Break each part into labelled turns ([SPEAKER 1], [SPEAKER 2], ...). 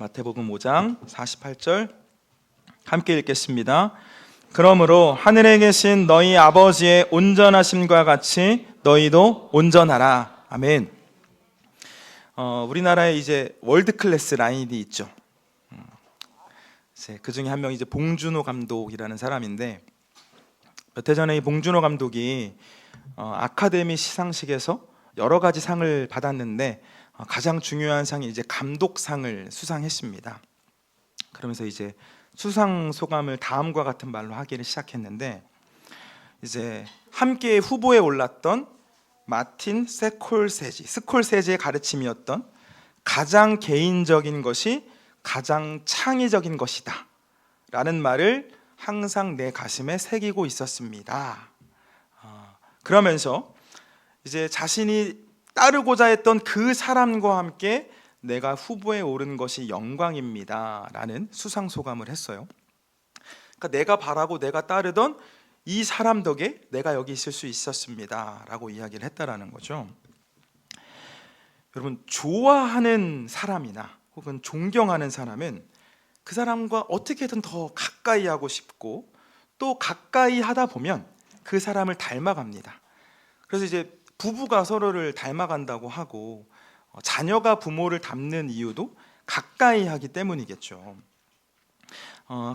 [SPEAKER 1] 마태복음 5장 48절 함께 읽겠습니다. 그러므로 하늘에 계신 너희 아버지의 온전하심과 같이 너희도 온전하라. 아멘. 우리나라에 이제 월드 클래스 라인이 있죠. 그 중에 한 명이 이제 봉준호 감독이라는 사람인데, 몇 해 전에 이 봉준호 감독이 아카데미 시상식에서 여러 가지 상을 받았는데 가장 중요한 상이 이제 감독상을 수상했습니다. 그러면서 이제 수상 소감을 다음과 같은 말로 하기를 시작했는데, 이제 함께 후보에 올랐던 마틴 스콜세지의 가르침이었던 가장 개인적인 것이 가장 창의적인 것이다 라는 말을 항상 내 가슴에 새기고 있었습니다. 그러면서 이제 자신이 따르고자 했던 그 사람과 함께 내가 후보에 오른 것이 영광입니다 라는 수상소감을 했어요. 그러니까 내가 바라고 내가 따르던 이 사람 덕에 내가 여기 있을 수 있었습니다 라고 이야기를 했다라는 거죠. 여러분, 좋아하는 사람이나 혹은 존경하는 사람은 그 사람과 어떻게든 더 가까이 하고 싶고, 또 가까이 하다 보면 그 사람을 닮아갑니다. 그래서 이제 부부가 서로를 닮아간다고 하고, 자녀가 부모를 닮는 이유도 가까이 하기 때문이겠죠.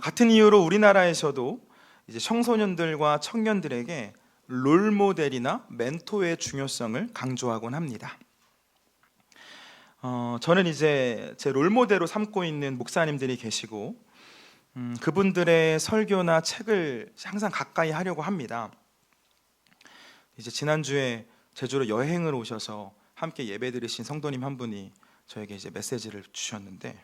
[SPEAKER 1] 같은 이유로 우리나라에서도 이제 청소년들과 청년들에게 롤모델이나 멘토의 중요성을 강조하곤 합니다. 저는 이제 제 롤모델로 삼고 있는 목사님들이 계시고, 그분들의 설교나 책을 항상 가까이 하려고 합니다. 이제 지난주에 제주로 여행을 오셔서 함께 예배 드리신 성도님 한 분이 저에게 이제 메시지를 주셨는데,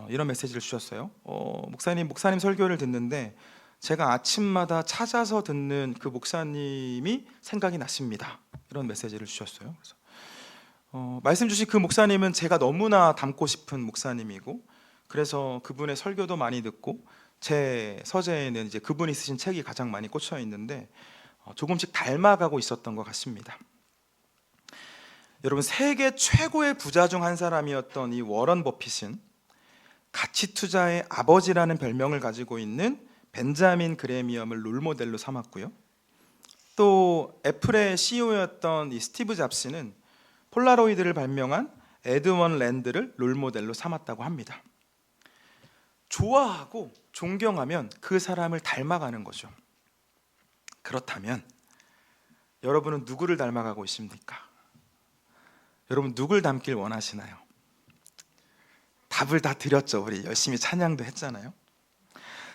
[SPEAKER 1] 이런 메시지를 주셨어요. 목사님 설교를 듣는데 제가 아침마다 찾아서 듣는 그 목사님이 생각이 났습니다. 이런 메시지를 주셨어요. 그래서 말씀 주신 그 목사님은 제가 너무나 닮고 싶은 목사님이고, 그래서 그분의 설교도 많이 듣고 제 서재에는 이제 그분이 쓰신 책이 가장 많이 꽂혀 있는데 조금씩 닮아가고 있었던 것 같습니다. 여러분, 세계 최고의 부자 중 한 사람이었던 이 워런 버핏은 가치 투자의 아버지라는 별명을 가지고 있는 벤자민 그레미엄을 롤모델로 삼았고요. 또 애플의 CEO였던 이 스티브 잡스는 폴라로이드를 발명한 에드먼 랜드를 롤모델로 삼았다고 합니다. 좋아하고 존경하면 그 사람을 닮아가는 거죠. 그렇다면 여러분은 누구를 닮아가고 있습니까? 여러분, 누굴 닮길 원하시나요? 답을 다 드렸죠. 우리 열심히 찬양도 했잖아요.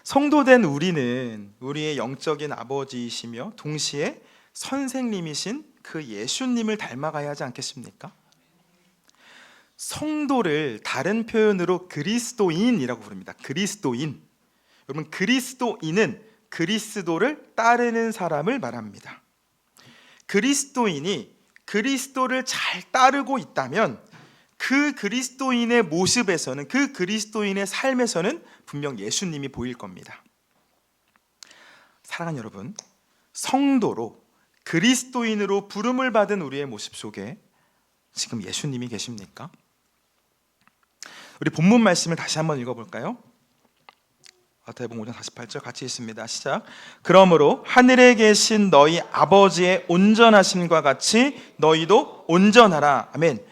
[SPEAKER 1] 성도된 우리는 우리의 영적인 아버지이시며 동시에 선생님이신 그 예수님을 닮아가야 하지 않겠습니까? 성도를 다른 표현으로 그리스도인이라고 부릅니다. 그리스도인. 여러분, 그리스도인은 그리스도를 따르는 사람을 말합니다. 그리스도인이 그리스도를 잘 따르고 있다면 그 그리스도인의 모습에서는, 그 그리스도인의 삶에서는 분명 예수님이 보일 겁니다. 사랑하는 여러분, 성도로 그리스도인으로 부름을 받은 우리의 모습 속에 지금 예수님이 계십니까? 우리 본문 말씀을 다시 한번 읽어볼까요? 마태복음 5장 48절 같이 읽습니다. 시작. 그러므로 하늘에 계신 너희 아버지의 온전하심과 같이 너희도 온전하라. 아멘.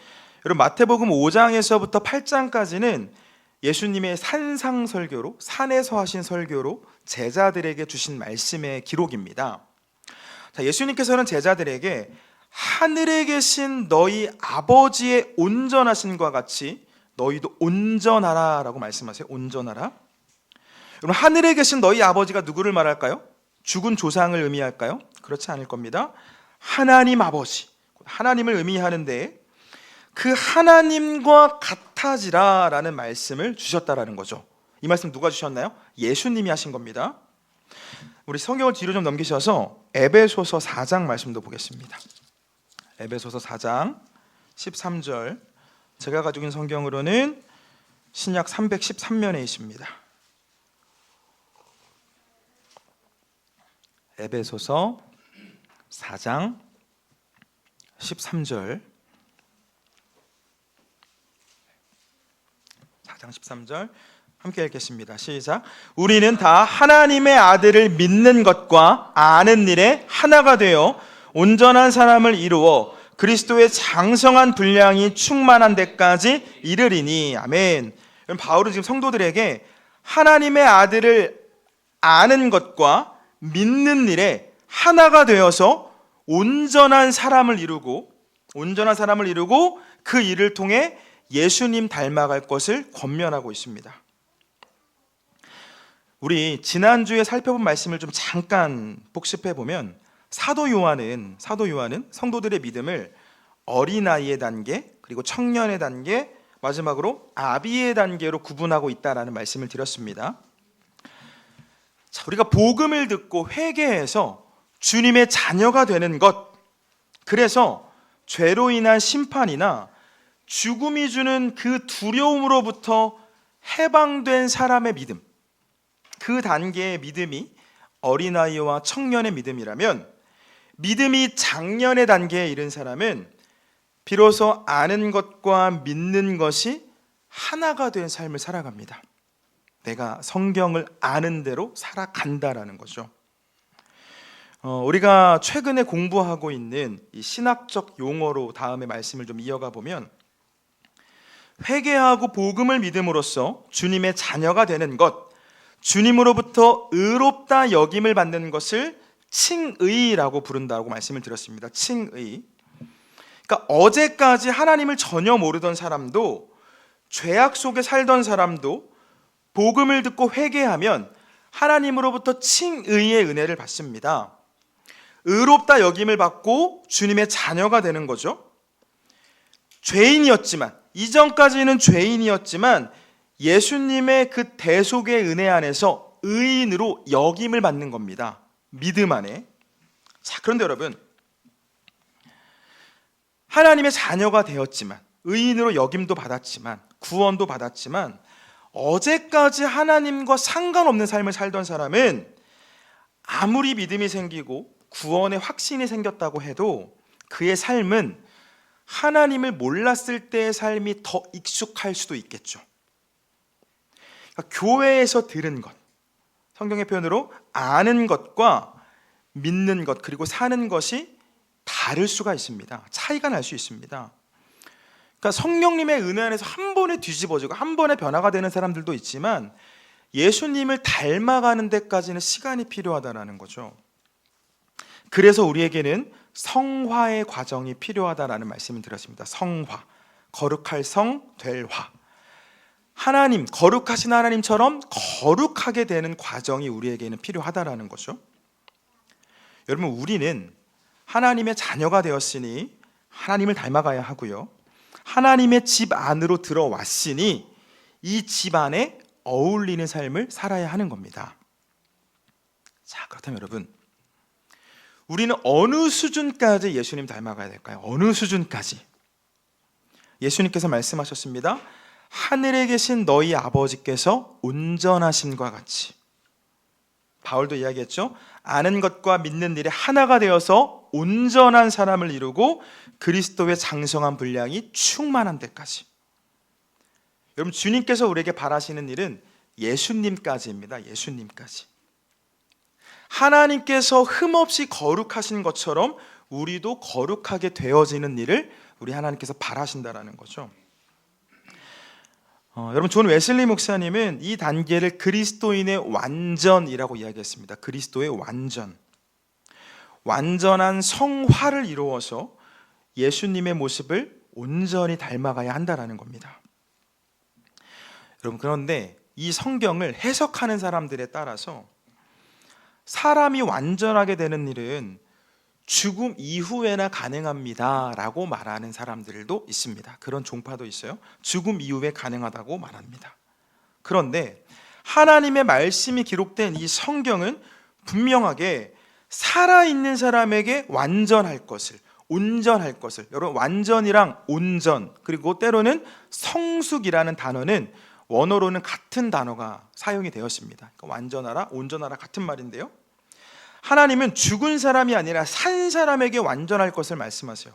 [SPEAKER 1] 여러분, 마태복음 5장에서부터 8장까지는 예수님의 산상설교로, 산에서 하신 설교로 제자들에게 주신 말씀의 기록입니다. 자, 예수님께서는 제자들에게 하늘에 계신 너희 아버지의 온전하심과 같이 너희도 온전하라 라고 말씀하세요. 온전하라. 여러분, 하늘에 계신 너희 아버지가 누구를 말할까요? 죽은 조상을 의미할까요? 그렇지 않을 겁니다. 하나님 아버지, 하나님을 의미하는데 그 하나님과 같아지라 라는 말씀을 주셨다라는 거죠. 이 말씀 누가 주셨나요? 예수님이 하신 겁니다. 우리 성경을 뒤로 좀 넘기셔서 에베소서 4장 말씀도 보겠습니다. 에베소서 4장 13절, 제가 가지고 있는 성경으로는 신약 313면에 있습니다. 에베소서 4장 13절, 4장 13절 함께 읽겠습니다. 시작. 우리는 다 하나님의 아들을 믿는 것과 아는 일에 하나가 되어 온전한 사람을 이루어 그리스도의 장성한 분량이 충만한 데까지 이르리니. 아멘. 바울은 지금 성도들에게 하나님의 아들을 아는 것과 믿는 일에 하나가 되어서 온전한 사람을 이루고 그 일을 통해 예수님 닮아갈 것을 권면하고 있습니다. 우리 지난주에 살펴본 말씀을 좀 잠깐 복습해 보면 사도 요한은 성도들의 믿음을 어린아이의 단계, 그리고 청년의 단계, 마지막으로 아비의 단계로 구분하고 있다라는 말씀을 드렸습니다. 자, 우리가 복음을 듣고 회개해서 주님의 자녀가 되는 것, 그래서 죄로 인한 심판이나 죽음이 주는 그 두려움으로부터 해방된 사람의 믿음, 그 단계의 믿음이 어린아이와 청년의 믿음이라면, 믿음이 장년의 단계에 이른 사람은 비로소 아는 것과 믿는 것이 하나가 된 삶을 살아갑니다. 내가 성경을 아는 대로 살아간다라는 거죠. 우리가 최근에 공부하고 있는 이 신학적 용어로 다음에 말씀을 좀 이어가 보면, 회개하고 복음을 믿음으로써 주님의 자녀가 되는 것, 주님으로부터 의롭다 여김을 받는 것을 칭의라고 부른다고 말씀을 드렸습니다. 칭의. 그러니까 어제까지 하나님을 전혀 모르던 사람도, 죄악 속에 살던 사람도 복음을 듣고 회개하면 하나님으로부터 칭의의 은혜를 받습니다. 의롭다 여김을 받고 주님의 자녀가 되는 거죠. 죄인이었지만, 이전까지는 죄인이었지만 예수님의 그 대속의 은혜 안에서 의인으로 여김을 받는 겁니다. 믿음 안에. 자, 그런데 여러분, 하나님의 자녀가 되었지만, 의인으로 여김도 받았지만, 구원도 받았지만, 어제까지 하나님과 상관없는 삶을 살던 사람은 아무리 믿음이 생기고 구원의 확신이 생겼다고 해도 그의 삶은 하나님을 몰랐을 때의 삶이 더 익숙할 수도 있겠죠. 그러니까 교회에서 들은 것, 성경의 표현으로 아는 것과 믿는 것, 그리고 사는 것이 다를 수가 있습니다. 차이가 날 수 있습니다. 그러니까 성령님의 은혜 안에서 한 번에 뒤집어지고 한 번에 변화가 되는 사람들도 있지만 예수님을 닮아가는 데까지는 시간이 필요하다는 거죠. 그래서 우리에게는 성화의 과정이 필요하다라는 말씀을 드렸습니다. 성화, 거룩할 성, 될 화. 하나님, 거룩하신 하나님처럼 거룩하게 되는 과정이 우리에게는 필요하다라는 거죠. 여러분, 우리는 하나님의 자녀가 되었으니 하나님을 닮아가야 하고요, 하나님의 집 안으로 들어왔으니 이 집 안에 어울리는 삶을 살아야 하는 겁니다. 자, 그렇다면 여러분, 우리는 어느 수준까지 예수님 닮아가야 될까요? 어느 수준까지? 예수님께서 말씀하셨습니다. 하늘에 계신 너희 아버지께서 온전하심과 같이. 바울도 이야기했죠. 아는 것과 믿는 일에 하나가 되어서 온전한 사람을 이루고 그리스도의 장성한 분량이 충만한 데까지. 여러분, 주님께서 우리에게 바라시는 일은 예수님까지입니다. 예수님까지. 하나님께서 흠없이 거룩하신 것처럼 우리도 거룩하게 되어지는 일을 우리 하나님께서 바라신다라는 거죠. 여러분, 존 웨슬리 목사님은 이 단계를 그리스도인의 완전이라고 이야기했습니다. 그리스도의 완전. 완전한 성화를 이루어서 예수님의 모습을 온전히 닮아가야 한다라는 겁니다. 여러분, 그런데 이 성경을 해석하는 사람들에 따라서 사람이 완전하게 되는 일은 죽음 이후에나 가능합니다 라고 말하는 사람들도 있습니다. 그런 종파도 있어요. 죽음 이후에 가능하다고 말합니다. 그런데 하나님의 말씀이 기록된 이 성경은 분명하게 살아있는 사람에게 완전할 것을, 온전할 것을, 여러분, 완전이랑 온전, 그리고 때로는 성숙이라는 단어는 원어로는 같은 단어가 사용이 되었습니다. 그러니까 완전하라, 온전하라 같은 말인데요, 하나님은 죽은 사람이 아니라 산 사람에게 완전할 것을 말씀하세요.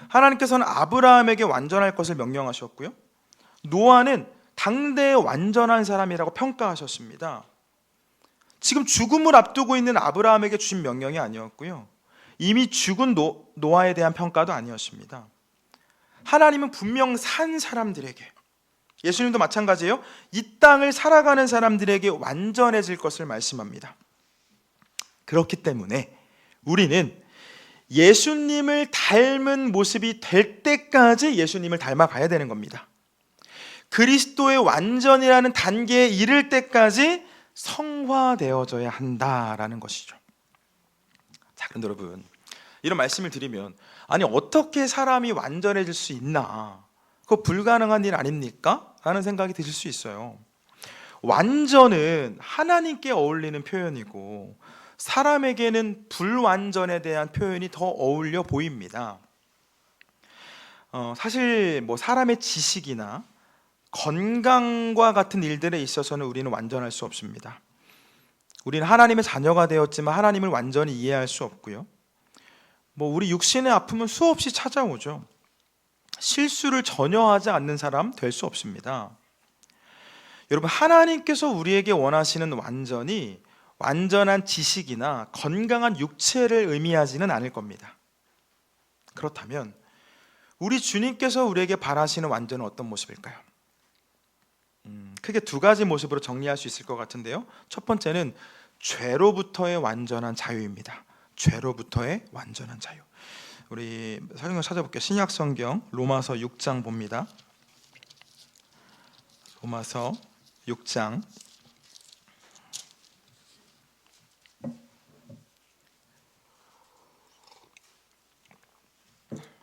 [SPEAKER 1] 하나님께서는 아브라함에게 완전할 것을 명령하셨고요, 노아는 당대의 완전한 사람이라고 평가하셨습니다. 지금 죽음을 앞두고 있는 아브라함에게 주신 명령이 아니었고요, 이미 죽은 노아에 대한 평가도 아니었습니다. 하나님은 분명 산 사람들에게, 예수님도 마찬가지예요, 이 땅을 살아가는 사람들에게 완전해질 것을 말씀합니다. 그렇기 때문에 우리는 예수님을 닮은 모습이 될 때까지 예수님을 닮아가야 되는 겁니다. 그리스도의 완전이라는 단계에 이를 때까지 성화되어져야 한다라는 것이죠. 자, 그런데 여러분, 이런 말씀을 드리면, 아니 어떻게 사람이 완전해질 수 있나, 그거 불가능한 일 아닙니까? 라는 생각이 드실 수 있어요. 완전은 하나님께 어울리는 표현이고 사람에게는 불완전에 대한 표현이 더 어울려 보입니다. 사실 사람의 지식이나 건강과 같은 일들에 있어서는 우리는 완전할 수 없습니다. 우리는 하나님의 자녀가 되었지만 하나님을 완전히 이해할 수 없고요, 우리 육신의 아픔은 수없이 찾아오죠. 실수를 전혀 하지 않는 사람 될 수 없습니다. 여러분, 하나님께서 우리에게 원하시는 완전이 완전한 지식이나 건강한 육체를 의미하지는 않을 겁니다. 그렇다면 우리 주님께서 우리에게 바라시는 완전은 어떤 모습일까요? 크게 두 가지 모습으로 정리할 수 있을 것 같은데요, 첫 번째는 죄로부터의 완전한 자유입니다. 죄로부터의 완전한 자유. 우리 성경 찾아볼게요. 신약 성경 로마서 6장 봅니다. 로마서 6장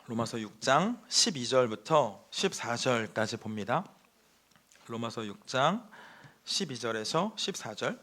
[SPEAKER 1] 로마서 6장 12절부터 14절까지 봅니다. 로마서 6장 12절에서 14절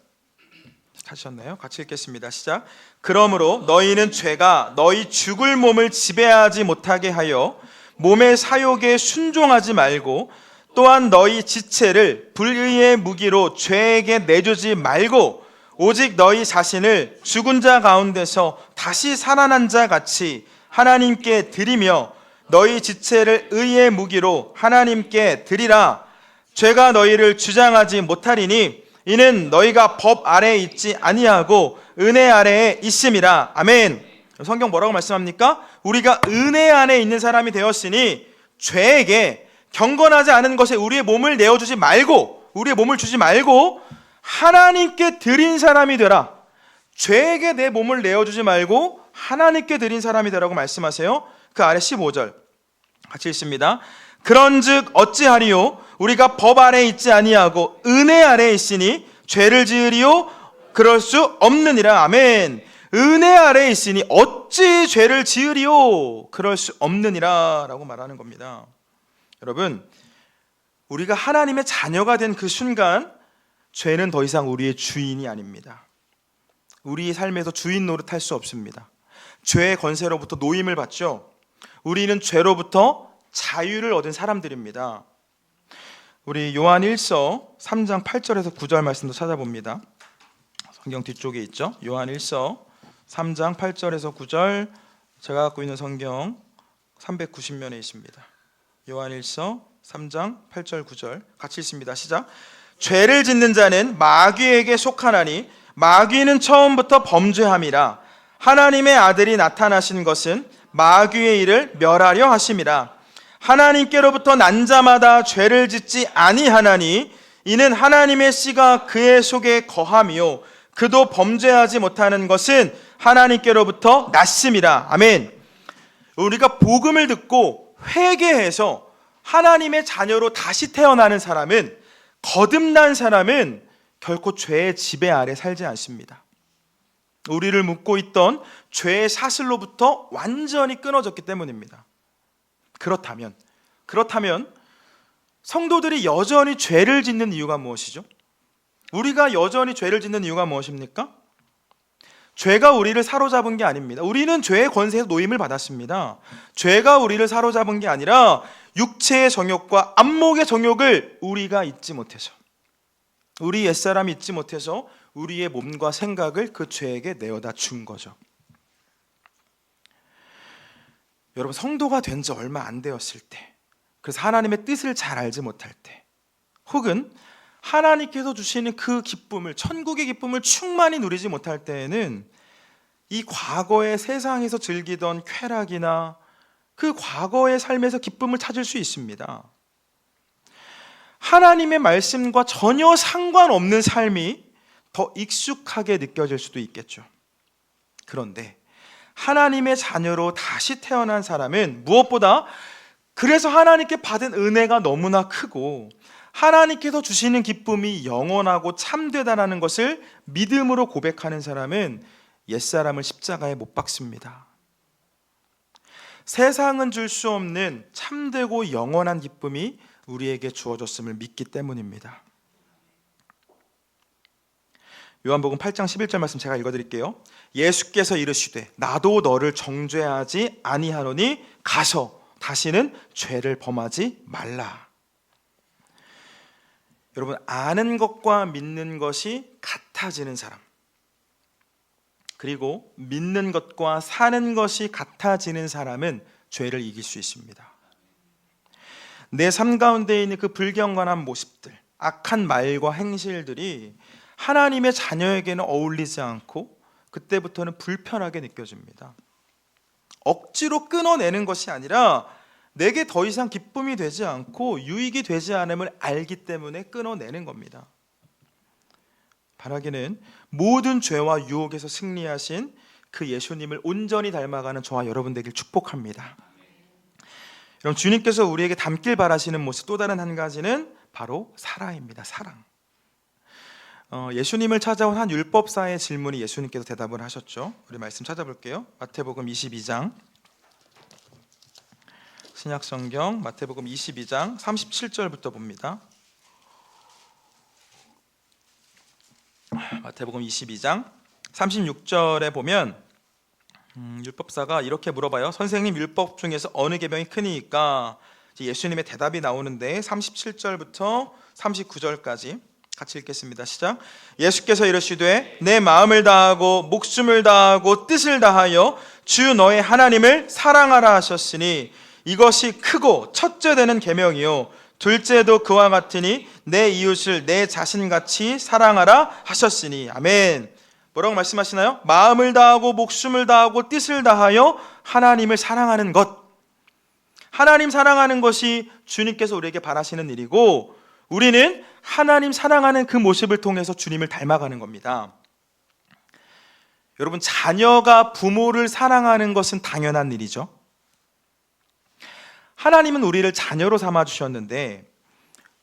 [SPEAKER 1] 찾으셨나요? 같이 읽겠습니다. 시작. 그러므로 너희는 죄가 너희 죽을 몸을 지배하지 못하게 하여 몸의 사욕에 순종하지 말고, 또한 너희 지체를 불의의 무기로 죄에게 내주지 말고, 오직 너희 자신을 죽은 자 가운데서 다시 살아난 자 같이 하나님께 드리며 너희 지체를 의의 무기로 하나님께 드리라. 죄가 너희를 주장하지 못하리니 이는 너희가 법 아래에 있지 아니하고 은혜 아래에 있음이라. 아멘. 성경 뭐라고 말씀합니까? 우리가 은혜 안에 있는 사람이 되었으니 죄에게 경건하지 않은 것에 우리의 몸을 내어주지 말고, 우리의 몸을 주지 말고 하나님께 드린 사람이 되라. 죄에게 내 몸을 내어주지 말고 하나님께 드린 사람이 되라고 말씀하세요. 그 아래 15절 같이 읽습니다. 그런즉 어찌하리요? 우리가 법 아래에 있지 아니하고 은혜 아래에 있으니 죄를 지으리요? 그럴 수 없느니라. 아멘. 은혜 아래에 있으니 어찌 죄를 지으리요? 그럴 수 없느니라 라고 말하는 겁니다. 여러분, 우리가 하나님의 자녀가 된 그 순간 죄는 더 이상 우리의 주인이 아닙니다. 우리의 삶에서 주인 노릇할 수 없습니다. 죄의 권세로부터 노임을 받죠. 우리는 죄로부터 자유를 얻은 사람들입니다. 우리 요한 1서 3장 8절에서 9절 말씀도 찾아봅니다. 성경 뒤쪽에 있죠. 요한 1서 3장 8절에서 9절, 제가 갖고 있는 성경 390면에 있습니다. 요한 1서 3장 8절 9절 같이 읽습니다. 시작. 죄를 짓는 자는 마귀에게 속하나니 마귀는 처음부터 범죄함이라. 하나님의 아들이 나타나신 것은 마귀의 일을 멸하려 하심이라. 하나님께로부터 난 자마다 죄를 짓지 아니하나니 이는 하나님의 씨가 그의 속에 거함이요 그도 범죄하지 못하는 것은 하나님께로부터 났음이라. 아멘. 우리가 복음을 듣고 회개해서 하나님의 자녀로 다시 태어나는 사람은, 거듭난 사람은 결코 죄의 지배 아래 살지 않습니다. 우리를 묶고 있던 죄의 사슬로부터 완전히 끊어졌기 때문입니다. 그렇다면 성도들이 여전히 죄를 짓는 이유가 무엇이죠? 우리가 여전히 죄를 짓는 이유가 무엇입니까? 죄가 우리를 사로잡은 게 아닙니다. 우리는 죄의 권세에서 노임을 받았습니다. 죄가 우리를 사로잡은 게 아니라 육체의 정욕과 안목의 정욕을 우리가 잊지 못해서, 우리 옛사람이 잊지 못해서 우리의 몸과 생각을 그 죄에게 내어다 준 거죠. 여러분, 성도가 된 지 얼마 안 되었을 때, 그래서 하나님의 뜻을 잘 알지 못할 때, 혹은 하나님께서 주시는 그 기쁨을, 천국의 기쁨을 충만히 누리지 못할 때에는 이 과거의 세상에서 즐기던 쾌락이나 그 과거의 삶에서 기쁨을 찾을 수 있습니다. 하나님의 말씀과 전혀 상관없는 삶이 더 익숙하게 느껴질 수도 있겠죠. 그런데 하나님의 자녀로 다시 태어난 사람은 무엇보다 그래서 하나님께 받은 은혜가 너무나 크고 하나님께서 주시는 기쁨이 영원하고 참되다라는 것을 믿음으로 고백하는 사람은 옛사람을 십자가에 못 박습니다. 세상은 줄 수 없는 참되고 영원한 기쁨이 우리에게 주어졌음을 믿기 때문입니다. 요한복음 8장 11절 말씀 제가 읽어드릴게요. 예수께서 이르시되 나도 너를 정죄하지 아니하노니 가서 다시는 죄를 범하지 말라. 여러분, 아는 것과 믿는 것이 같아지는 사람, 그리고 믿는 것과 사는 것이 같아지는 사람은 죄를 이길 수 있습니다. 내 삶 가운데 있는 그 불경건한 모습들, 악한 말과 행실들이 하나님의 자녀에게는 어울리지 않고 그때부터는 불편하게 느껴집니다. 억지로 끊어내는 것이 아니라 내게 더 이상 기쁨이 되지 않고 유익이 되지 않음을 알기 때문에 끊어내는 겁니다. 바라기는 모든 죄와 유혹에서 승리하신 그 예수님을 온전히 닮아가는 저와 여러분 되길 축복합니다. 여러분, 주님께서 우리에게 닮길 바라시는 모습 또 다른 한 가지는 바로 사랑입니다. 사랑. 예수님을 찾아온 한 율법사의 질문이 예수님께서 대답을 하셨죠. 우리 말씀 찾아볼게요. 마태복음 22장, 신약성경 마태복음 22장 37절부터 봅니다. 마태복음 22장 36절에 보면 율법사가 이렇게 물어봐요. 선생님, 율법 중에서 어느 계명이 크니까? 예수님의 대답이 나오는데 37절부터 39절까지 같이 읽겠습니다. 시작. 예수께서 이르시되 내 마음을 다하고 목숨을 다하고 뜻을 다하여 주 너의 하나님을 사랑하라 하셨으니 이것이 크고 첫째 되는 계명이요 둘째도 그와 같으니 내 이웃을 내 자신같이 사랑하라 하셨으니. 아멘. 뭐라고 말씀하시나요? 마음을 다하고 목숨을 다하고 뜻을 다하여 하나님을 사랑하는 것. 하나님 사랑하는 것이 주님께서 우리에게 바라시는 일이고, 우리는 하나님 사랑하는 그 모습을 통해서 주님을 닮아가는 겁니다. 여러분, 자녀가 부모를 사랑하는 것은 당연한 일이죠. 하나님은 우리를 자녀로 삼아주셨는데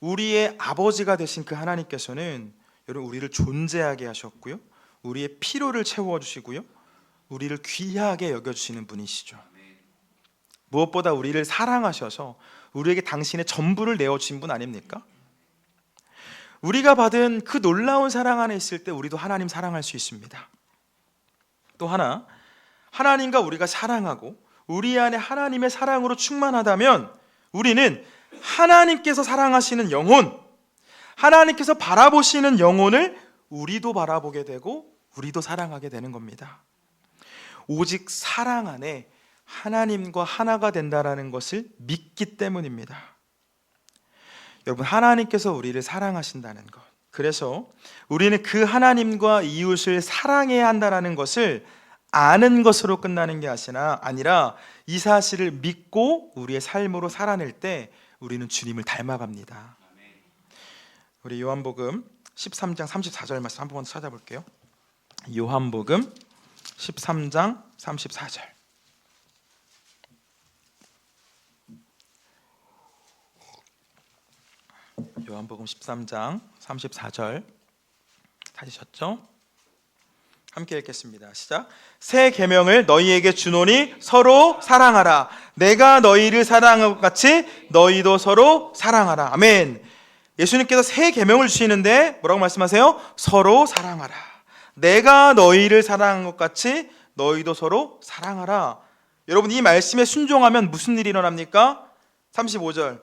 [SPEAKER 1] 우리의 아버지가 되신 그 하나님께서는 여러분 우리를 존재하게 하셨고요, 우리의 필요를 채워주시고요, 우리를 귀하게 여겨주시는 분이시죠. 무엇보다 우리를 사랑하셔서 우리에게 당신의 전부를 내어주신 분 아닙니까? 우리가 받은 그 놀라운 사랑 안에 있을 때 우리도 하나님 사랑할 수 있습니다. 또 하나, 하나님과 우리가 사랑하고 우리 안에 하나님의 사랑으로 충만하다면 우리는 하나님께서 사랑하시는 영혼, 하나님께서 바라보시는 영혼을 우리도 바라보게 되고 우리도 사랑하게 되는 겁니다. 오직 사랑 안에 하나님과 하나가 된다는 것을 믿기 때문입니다. 여러분, 하나님께서 우리를 사랑하신다는 것, 그래서 우리는 그 하나님과 이웃을 사랑해야 한다는 것을 아는 것으로 끝나는 게 아니라 이 사실을 믿고 우리의 삶으로 살아낼 때 우리는 주님을 닮아갑니다. 우리 요한복음 13장 34절 말씀 한 번 찾아볼게요. 요한복음 13장 34절. 요한복음 13장 34절 찾으셨죠? 함께 읽겠습니다. 시작. 새 계명을 너희에게 주노니 서로 사랑하라. 내가 너희를 사랑한 것 같이 너희도 서로 사랑하라. 아멘. 예수님께서 새 계명을 주시는데 뭐라고 말씀하세요? 서로 사랑하라. 내가 너희를 사랑한 것 같이 너희도 서로 사랑하라. 여러분, 이 말씀에 순종하면 무슨 일이 일어납니까? 35절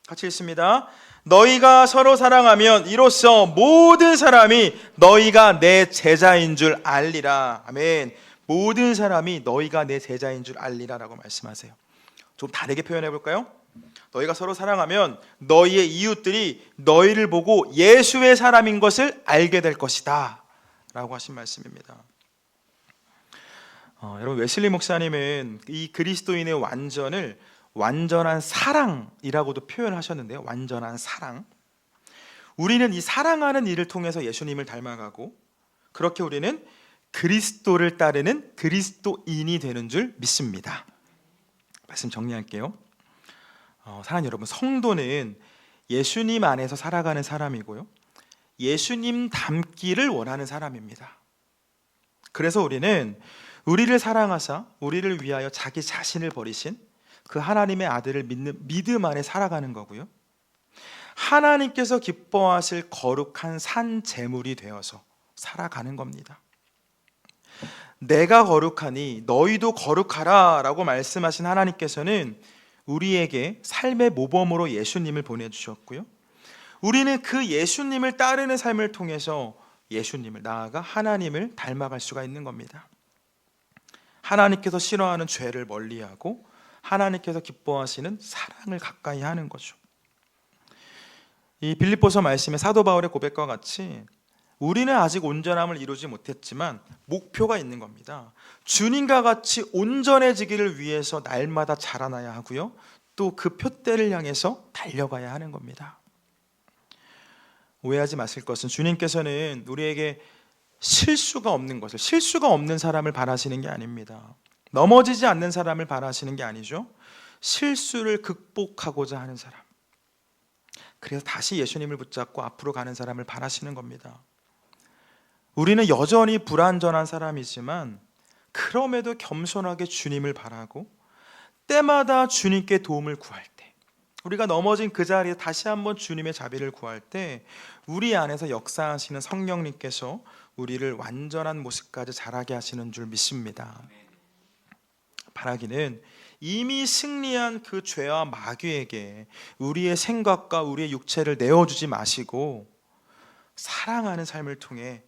[SPEAKER 1] 같이 읽습니다. 너희가 서로 사랑하면 이로써 모든 사람이 너희가 내 제자인 줄 알리라. 아멘. 모든 사람이 너희가 내 제자인 줄 알리라 라고 말씀하세요. 좀 다르게 표현해 볼까요? 너희가 서로 사랑하면 너희의 이웃들이 너희를 보고 예수의 사람인 것을 알게 될 것이다 라고 하신 말씀입니다. 여러분, 웨슬리 목사님은 이 그리스도인의 완전을 완전한 사랑이라고도 표현하셨는데요. 완전한 사랑. 우리는 이 사랑하는 일을 통해서 예수님을 닮아가고, 그렇게 우리는 그리스도를 따르는 그리스도인이 되는 줄 믿습니다. 말씀 정리할게요. 사랑하는 여러분, 성도는 예수님 안에서 살아가는 사람이고요, 예수님 닮기를 원하는 사람입니다. 그래서 우리는 우리를 사랑하사 우리를 위하여 자기 자신을 버리신 그 하나님의 아들을 믿는 믿음 안에 살아가는 거고요, 하나님께서 기뻐하실 거룩한 산 제물이 되어서 살아가는 겁니다. 내가 거룩하니 너희도 거룩하라 라고 말씀하신 하나님께서는 우리에게 삶의 모범으로 예수님을 보내주셨고요, 우리는 그 예수님을 따르는 삶을 통해서 예수님을, 나아가 하나님을 닮아갈 수가 있는 겁니다. 하나님께서 싫어하는 죄를 멀리하고 하나님께서 기뻐하시는 사랑을 가까이 하는 거죠. 이 빌립보서 말씀의 사도 바울의 고백과 같이 우리는 아직 온전함을 이루지 못했지만 목표가 있는 겁니다. 주님과 같이 온전해지기를 위해서 날마다 자라나야 하고요, 또 그 표대를 향해서 달려가야 하는 겁니다. 오해하지 마실 것은 주님께서는 우리에게 실수가 없는 것을, 실수가 없는 사람을 바라시는 게 아닙니다. 넘어지지 않는 사람을 바라시는 게 아니죠. 실수를 극복하고자 하는 사람, 그래서 다시 예수님을 붙잡고 앞으로 가는 사람을 바라시는 겁니다. 우리는 여전히 불완전한 사람이지만 그럼에도 겸손하게 주님을 바라고 때마다 주님께 도움을 구할 때, 우리가 넘어진 그 자리에 다시 한번 주님의 자비를 구할 때 우리 안에서 역사하시는 성령님께서 우리를 완전한 모습까지 자라게 하시는 줄 믿습니다. 바라기는 이미 승리한 그 죄와 마귀에게 우리의 생각과 우리의 육체를 내어주지 마시고 사랑하는 삶을 통해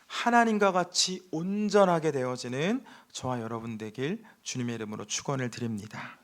[SPEAKER 1] 하나님과 같이 온전하게 되어지는 저와 여러분 되길 주님의 이름으로 축원을 드립니다.